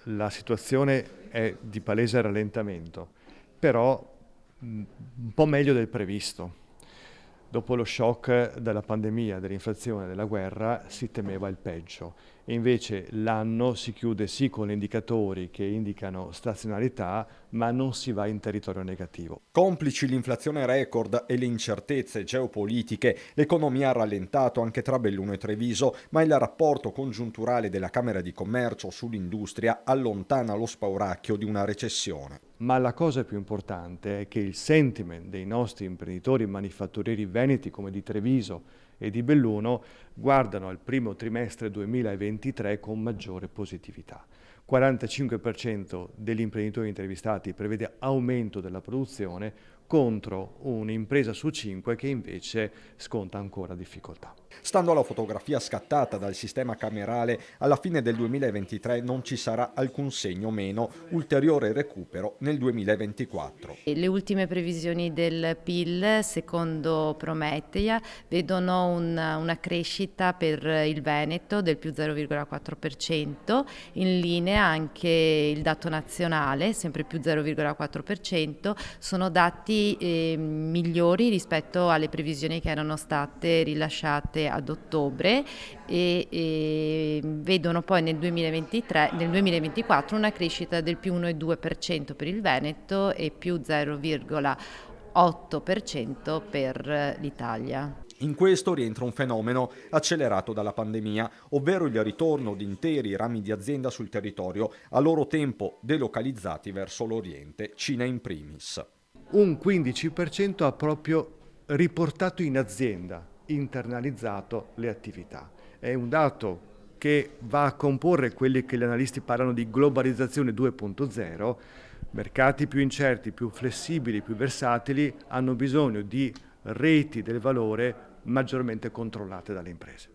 la situazione è di palese rallentamento, però un po' meglio del previsto. Dopo lo shock della pandemia, dell'inflazione, della guerra, si temeva il peggio e invece l'anno si chiude sì con indicatori che indicano stazionarietà, ma non si va in territorio negativo. Complici l'inflazione record e le incertezze geopolitiche, l'economia ha rallentato anche tra Belluno e Treviso, ma il rapporto congiunturale della Camera di Commercio sull'industria allontana lo spauracchio di una recessione. Ma la cosa più importante è che il sentiment dei nostri imprenditori manifatturieri veneti come di Treviso e di Belluno guardano al primo trimestre 2023 con maggiore positività. 45% degli imprenditori intervistati prevede aumento della produzione contro un'impresa su 5 che invece sconta ancora difficoltà. Stando alla fotografia scattata dal sistema camerale, alla fine del 2023 non ci sarà alcun segno meno, ulteriore recupero nel 2024. Le ultime previsioni del PIL, secondo Prometeia, vedono una crescita per il Veneto del più 0,4%, in linea anche il dato nazionale, sempre più 0,4%, sono dati migliori rispetto alle previsioni che erano state rilasciate ad ottobre e vedono poi nel 2024 una crescita del più 1,2% per il Veneto e più 0,8% per l'Italia. In questo rientra un fenomeno accelerato dalla pandemia, ovvero il ritorno di interi rami di azienda sul territorio, a loro tempo delocalizzati verso l'Oriente, Cina in primis. Un 15% ha proprio riportato in azienda, internalizzato le attività. È un dato che va a comporre quelli che gli analisti parlano di globalizzazione 2.0. Mercati più incerti, più flessibili, più versatili hanno bisogno di reti del valore maggiormente controllate dalle imprese.